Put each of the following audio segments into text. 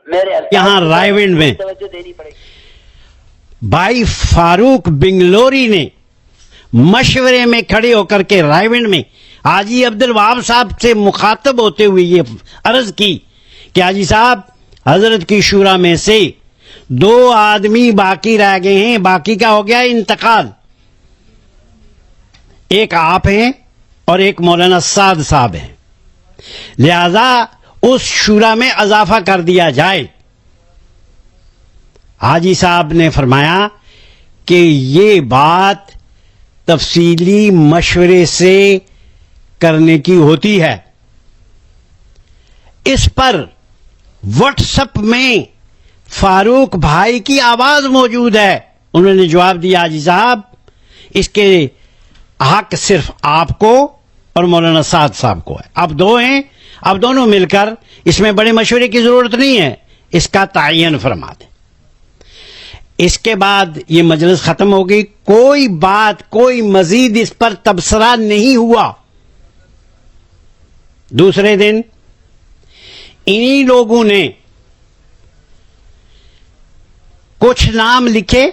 یہاں رائے ونڈ میں بھائی فاروق بنگلوری نے مشورے میں کھڑے ہو کر کے رائے ونڈ میں حاجی عبد الوہاب صاحب سے مخاطب ہوتے ہوئے یہ عرض کی کہ حاجی صاحب حضرت کی شورا میں سے 2 آدمی باقی رہ گئے ہیں، باقی کا ہو گیا انتقال، ایک آپ ہیں اور ایک مولانا سعد صاحب ہیں، لہذا اس شورا میں اضافہ کر دیا جائے۔ حاجی صاحب نے فرمایا کہ یہ بات تفصیلی مشورے سے کرنے کی ہوتی ہے۔ اس پر واٹس ایپ میں فاروق بھائی کی آواز موجود ہے، انہوں نے جواب دیا حاجی صاحب اس کے حق صرف آپ کو اور مولانا سعد صاحب کو ہے، اب 2 ہیں، اب دونوں مل کر، اس میں بڑے مشورے کی ضرورت نہیں ہے، اس کا تعین فرما دیں۔ اس کے بعد یہ مجلس ختم ہو گئی، کوئی بات، کوئی مزید اس پر تبصرہ نہیں ہوا۔ دوسرے دن انہی لوگوں نے کچھ نام لکھے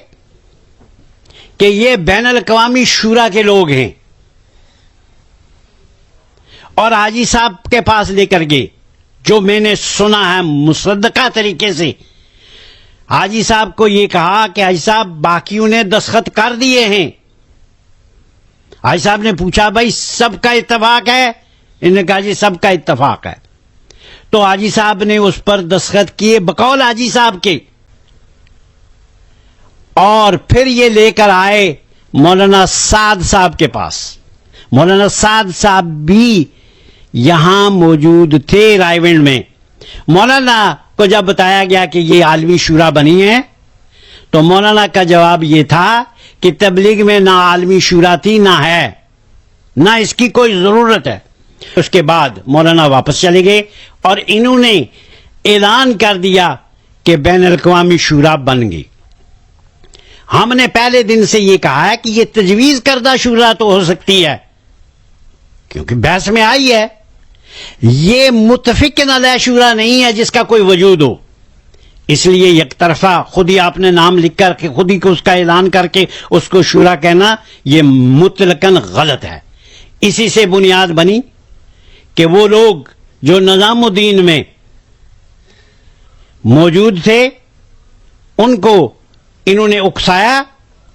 کہ یہ بین الاقوامی شورا کے لوگ ہیں، اور حاجی صاحب کے پاس لے کر گئے، جو میں نے سنا ہے مصدقہ طریقے سے۔ حاجی صاحب کو یہ کہا کہ حاجی صاحب باقیوں نے دستخط کر دیے ہیں۔ حاجی صاحب نے پوچھا بھائی سب کا اتفاق ہے؟ انہوں نے کہا جی سب کا اتفاق ہے۔ تو حاجی صاحب نے اس پر دستخط کیے بقول حاجی صاحب کے، اور پھر یہ لے کر آئے مولانا سعد صاحب کے پاس۔ مولانا سعد صاحب بھی یہاں موجود تھے رائے ونڈ میں۔ مولانا کو جب بتایا گیا کہ یہ عالمی شورا بنی ہے تو مولانا کا جواب یہ تھا کہ تبلیغ میں نہ عالمی شورا تھی نہ ہے، نہ اس کی کوئی ضرورت ہے۔ اس کے بعد مولانا واپس چلے گئے اور انہوں نے اعلان کر دیا کہ بین الاقوامی شورا بن گئی۔ ہم نے پہلے دن سے یہ کہا ہے کہ یہ تجویز کردہ شورا تو ہو سکتی ہے کیونکہ بحث میں آئی ہے، یہ متفق علیہ شورا نہیں ہے جس کا کوئی وجود ہو، اس لیے یک طرفہ خود ہی آپ نے نام لکھ کر کے خود ہی کو اس کا اعلان کر کے اس کو شورا کہنا یہ مطلقاً غلط ہے۔ اسی سے بنیاد بنی کہ وہ لوگ جو نظام الدین میں موجود تھے ان کو انہوں نے اکسایا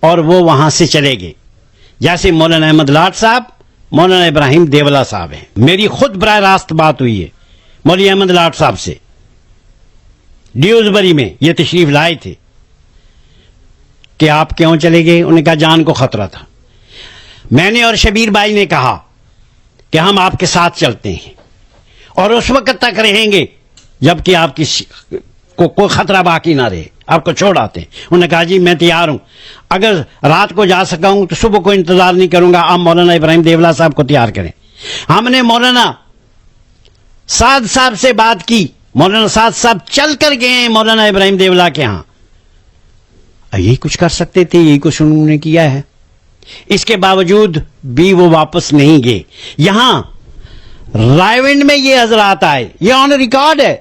اور وہ وہاں سے چلے گئے، جیسے مولانا احمد لاٹ صاحب، مولانا ابراہیم دیولا صاحب ہیں۔ میری خود براہ راست بات ہوئی ہے مولوی احمد لاٹ صاحب سے، ڈیوزبری میں یہ تشریف لائے تھے کہ آپ کیوں چلے گئے؟ انہوں نے کہا جان کو خطرہ تھا۔ میں نے اور شبیر بھائی نے کہا کہ ہم آپ کے ساتھ چلتے ہیں اور اس وقت تک رہیں گے جب کہ آپ کو کوئی خطرہ باقی نہ رہے، آپ کو چھوڑ آتے ہیں۔ انہوں نے کہا جی میں تیار ہوں، اگر رات کو جا سکا ہوں تو صبح کو انتظار نہیں کروں گا، آپ مولانا ابراہیم دیولا صاحب کو تیار کریں۔ ہم نے مولانا سعد صاحب سے بات کی، مولانا سعد صاحب چل کر گئے ہیں مولانا ابراہیم دیولا کے ہاں، یہی کچھ کر سکتے تھے، یہی کچھ انہوں نے کیا ہے، اس کے باوجود بھی وہ واپس نہیں گئے۔ یہاں رائے ونڈ میں یہ حضرات آئے، یہ آن ریکارڈ ہے،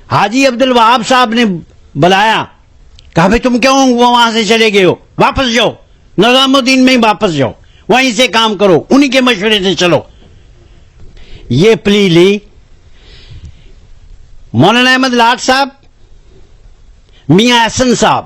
حاجی عبد الوہاب صاحب نے بلایا، کہا بھئی تم کیوں وہاں سے چلے گئے ہو، واپس جاؤ، نظام الدین میں ہی واپس جاؤ، وہیں سے کام کرو، انہی کے مشورے سے چلو۔ یہ پلی لی مولانا احمد لاٹ صاحب، میاں احسن صاحب،